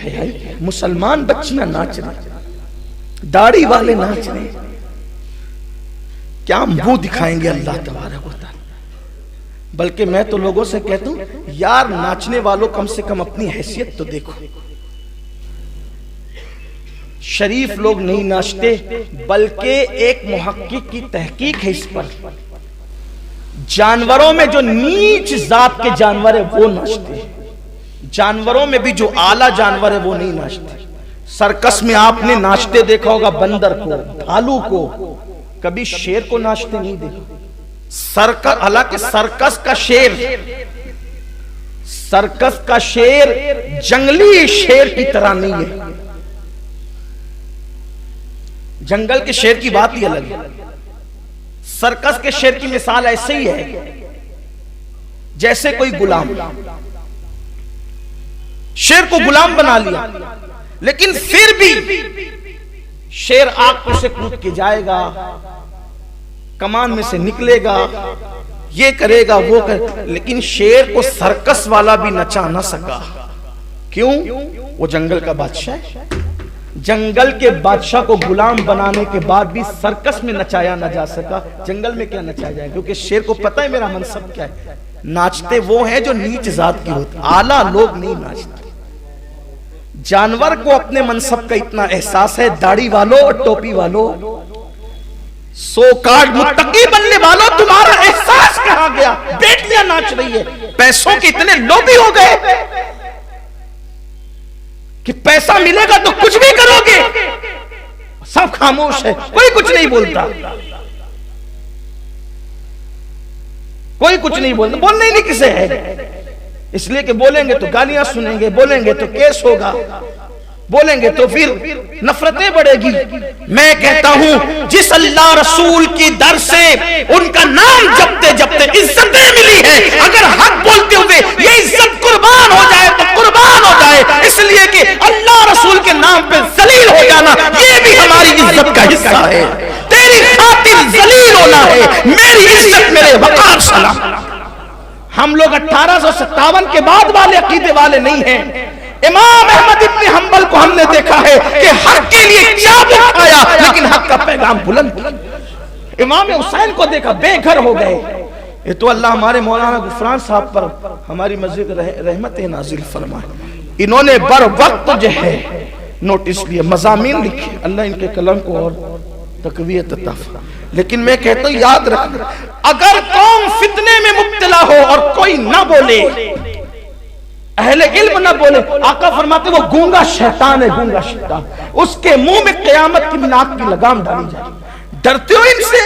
बेहयाई। मुसलमान बच्चियां नाच रही, दाढ़ी वाले नाच रहे, क्या मुंह दिखाएंगे अल्लाह तबारक व तआला। बल्कि मैं तो लोगों से कहता हूं यार, नाचने वालों कम से कम अपनी हैसियत तो देखो। शरीफ लोग नहीं नाचते, बल्कि एक मुहक्किक की तहकीक है इस पर, जानवरों में जो नीच जात के जानवर है वो नाचते हैं, जानवरों में भी जो आला जानवर है वो नहीं नाचते। सर्कस में आपने नाचते देखा होगा बंदर को, भालू को, कभी शेर को नाचते नहीं देखा। सर्कस, हालांकि सर्कस का शेर जंगली शेर की तरह नहीं है। जंगल के शेर की बात ही अलग है। सर्कस के शेर की मिसाल ऐसे ही है जैसे कोई गुलाम, शेर को गुलाम बना लिया, लेकिन फिर भी शेर आग पर से कूद के जाएगा, कमान में से निकलेगा, ये करेगा वो कर, लेकिन शेर को सर्कस वाला भी नचा ना सका। क्यों? वो जंगल का बादशाह है। जंगल के बादशाह को गुलाम बनाने के बाद भी सर्कस में नचाया ना जा सका, जंगल में क्या नचाया जाए? क्योंकि शेर को पता है मेरा मनसब क्या है। नाचते वो हैं जो नीच जात की होते, आला लोग नहीं नाचते। जानवर को अपने मनसब का इतना एहसास है, दाढ़ी वालों और टोपी वालों, सो कार्ड मुत्तकी बनने वालों, तुम्हारा एहसास कहां गया? बेटियां नाच रही है, पैसों के इतने लोभी हो गए कि पैसा मिलेगा तो कुछ भी करोगे। सब खामोश है, कोई कुछ नहीं बोलता, कोई कुछ नहीं बोलता, बोलने ही नहीं किसे है। इसलिए कि बोलेंगे तो गालियां सुनेंगे, बोलेंगे तो केस होगा, बोलेंगे तो फिर नफरतें बढ़ेगी। मैं कहता हूं जिस अल्लाह रसूल की दर से उनका नाम जपते जपते इज्जतें मिली है, अगर हक बोलते हुए ये इज्जत कुर्बान हो जाए तो कुर्बान हो जाए। इसलिए कि अल्लाह रसूल के नाम पे जलील हो जाना ये भी हमारी इज्जत का हिस्सा है। तेरी खातिर जलील होना है, मेरी इज्जत मेरे वकार सलाम। हम लोग 1857 के बाद वाले अकीदे वाले नहीं हैं। इमाम अहमद इब्न हंबल को हमने देखा है कि हक के लिए चाबुक उठाया, लेकिन हक का पैगाम बुलंद। इमाम हुसैन को देखा, बेघर हो गए। ये तो अल्लाह हमारे मौलाना गुफरान साहब पर हमारी मस्जिद रहमत नाजिल फरमाए। इन्होंने बर वक्त जो है नोटिस लिए, मज़ामीन लिखे, अल्लाह इनके कलम को और तकवीयत अता फरमाए। लेकिन मैं कहता हूं याद रखना, अगर कौम फितने में मुब्तला हो और कोई ना बोले, अहले इल्म ना बोले, आका फरमाते वो गूंगा शैतान है, गूंगा शैतान, उसके मुंह में क़यामत की नाक की लगाम डाली जाए। डरते हो इनसे?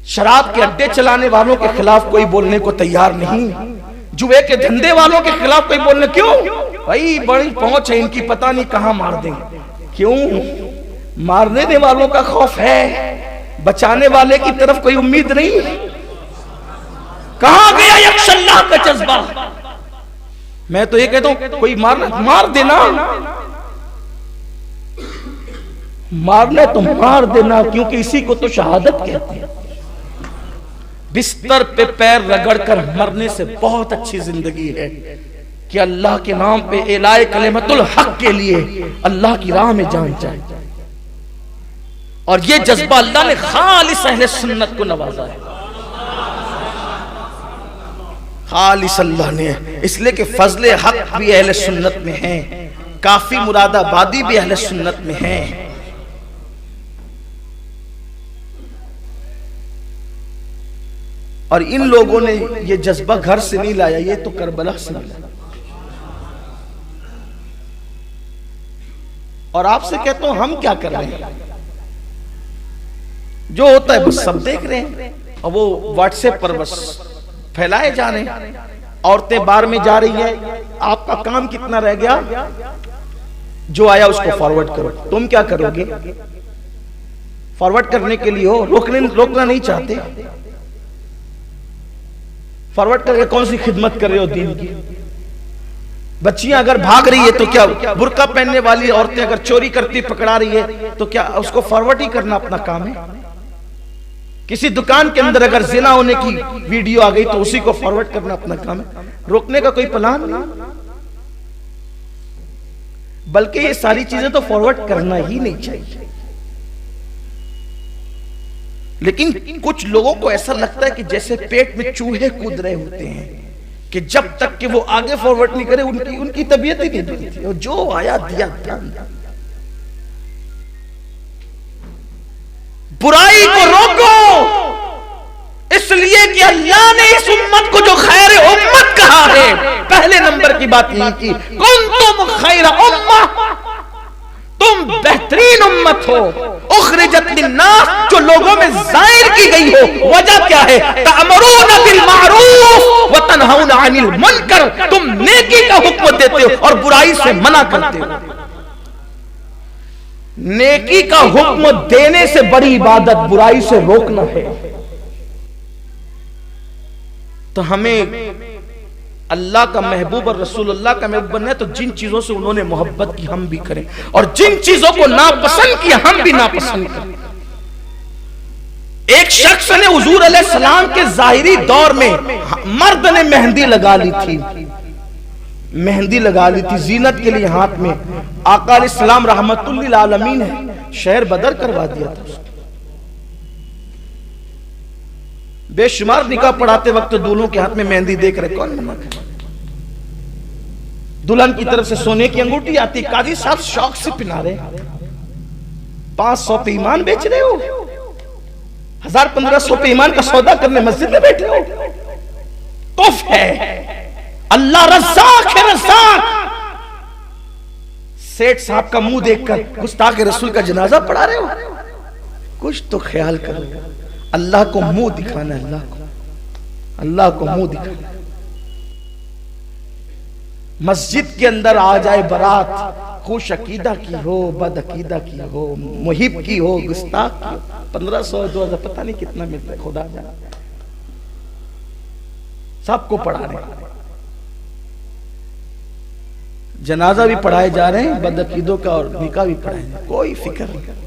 शराब के अड्डे चलाने वालों के खिलाफ कोई बोलने को तैयार नहीं, जुए के धंधे वालों के खिलाफ कोई बोलने, क्यों भाई? बड़ी पहुंच है इनकी, पता नहीं कहां मार देंगे। क्यों? मारने वालों का खौफ है, बचाने वाले की तरफ कोई उम्मीद नहीं। कहां गया यक्षल्लाह का जज्बा? मैं तो ये कहता हूं कोई मार देना, मारना तो मार देना, क्योंकि इसी को तो शहादत कहते हैं। बिस्तर पे पैर रगड़कर मरने से बहुत अच्छी जिंदगी है कि अल्लाह के नाम पे एलाए कलिमतुल हक के लिए अल्लाह की राह में जान जाए। और ये जज्बा अल्लाह ने खालिस अहले सुन्नत को नवाजा है, खालिस अल्लाह ने। इसलिए कि फजले हक भी अहले सुन्नत में है, काफी मुरादाबादी भी अहले सुन्नत में है। और इन लोगों ने ये जज्बा घर से नहीं लाया, ये तो करबला से लाया। और आपसे कहता हूं हम क्या कर रहे हैं? जो होता है बस सब देख रहे हैं, और वो व्हाट्सएप पर बस फैलाए जा रहे हैं। औरतें बार में जा रही है, आपका काम कितना रह गया? जो आया उसको फॉरवर्ड करो। तुम क्या करोगे? फॉरवर्ड करने के लिए हो, रोकना नहीं चाहते। फॉरवर्ड करके कौन सी खिदमत कर रहे हो दीन की? बच्चियां अगर भाग रही है तो क्या? बुर्का पहनने वाली औरतें अगर चोरी करती पकड़ा रही है तो क्या उसको फॉरवर्ड ही करना अपना काम है? किसी दुकान के अंदर अगर जिना होने की वीडियो आ गई तो उसी को फॉरवर्ड करना अपना काम है? रोकने का कोई प्लान नहीं। बल्कि ये सारी चीजें तो फॉरवर्ड करना ही नहीं चाहिए। लेकिन कुछ लोगों को ऐसा लगता है कि जैसे पेट में चूहे कूद रहे होते हैं कि जब तक कि वो आगे फॉरवर्ड नहीं करे उनकी तबीयत ही नहीं बनती, और जो आया दिया ध्यान। बुराई को रोको, इसलिए कि अल्लाह ने इस उम्मत को जो खैर उम्मत कहा है, पहले नंबर की बात यही की, कुंतुम खैर उम्मा, तुम बेहतरीन उम्मत हो, उखरिजत लिन्नास, जो लोगों में जाहिर की गई हो। वजह क्या है? तअमरूना बिल मारूफ व तनहौना अनिल मुनकर, तुम नेकी का हुक्म देते हो और बुराई से मना करते हो। नेकी का हुक्म देने से बड़ी इबादत बुराई से रोकना है। तो हमें अल्लाह का महबूब और रसूलुल्लाह का महबूब बनना है, तो जिन चीजों से उन्होंने मोहब्बत की हम भी करें, और जिन चीजों को नापसंद किया हम भी नापसंद करें। एक शख्स ने हुजूर अलैहिस्सलाम के जाहिरी दौर में मर्द ने मेहंदी लगा ली थी, मेहंदी लगा ली थी जीनत के लिए हाथ में। आका अलैहिस्सलाम रहमतुल लिल आलमीन है, शहर बदर करवा दिया था। बेशुमार निकाह पढ़ाते वक्त दूल्हों के हाथ में मेहंदी देख रहे, कौन मना करे? दुल्हन की तरफ से सोने की अंगूठी आती, काजी साहब शौक से पिना रहे, 500 पे ईमान बेच रहे हो, 1000-1500 पे ईमान का सौदा करने मस्जिद में बैठे हो। तुफ है, अल्लाह रज़्ज़ाक़ है, रज़्ज़ाक़। सेठ साहब का मुंह देखकर गुस्ताख रसूल का जनाजा पढ़ा रहे हो, कुछ तो ख्याल करो। अल्लाह को मुंह दिखाना, अल्लाह को मुंह दिखाना। मस्जिद के अंदर आ जाए बारात, खुश अकीदा की हो, बद अकीदा की हो, मुहिब की हो, गुस्ताख की हो, 1500-2000 पता नहीं कितना मिलता है, खुदा जाने। सबको पढ़ा रहे, जनाजा भी पढ़ाए जा रहे हैं, बद अकीदों का और निकाह भी पढ़ाए, कोई फिक्र नहीं।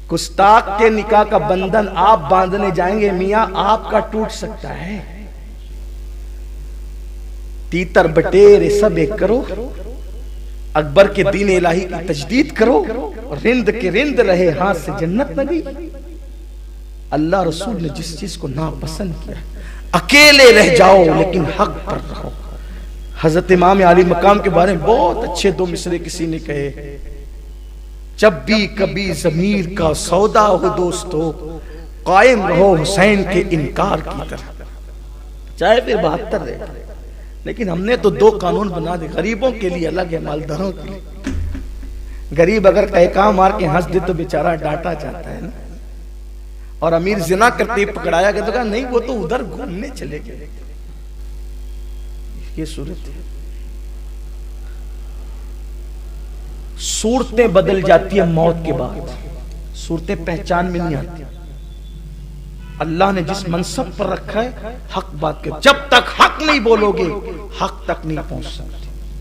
गुस्ताख के निकाह का बंधन आप बांधने जाएंगे, मियां आपका टूट सकता है। तीतर बटेरे सब एक करो, अकबर के दीन इलाही की तजदीद करो, और रिंद के रिंद रहे हाथ से जन्नत न गई। अल्लाह रसूल ने जिस चीज को नापसंद किया, अकेले रह जाओ लेकिन हक पर रहो। हजरत इमाम आली मकाम के बारे में बहुत अच्छे 2 मिसरे किसी ने कहे, जब भी कभी ज़मीर का सौदा हो दोस्तों, कायम रहो हुसैन के इनकार की तरह, चाहे फिर 72 रहे। लेकिन हमने तो 2 कानून बना दे, गरीबों के लिए अलग है, मालदारों के लिए। गरीब अगर कहका मार के हंस दे तो बेचारा डांटा जाता है ना, और अमीर जिना करते पकड़ाया गया तो कहा नहीं वो तो उधर घूमने चले गए। ये सूरत है। सूरतें बदल जाती है मौत के बाद, सूरतें पहचान में नहीं आती। अल्लाह ने जिस मनसब पर रखा है, हक बात के, जब तक हक नहीं बोलोगे हक तक नहीं पहुंच सकते।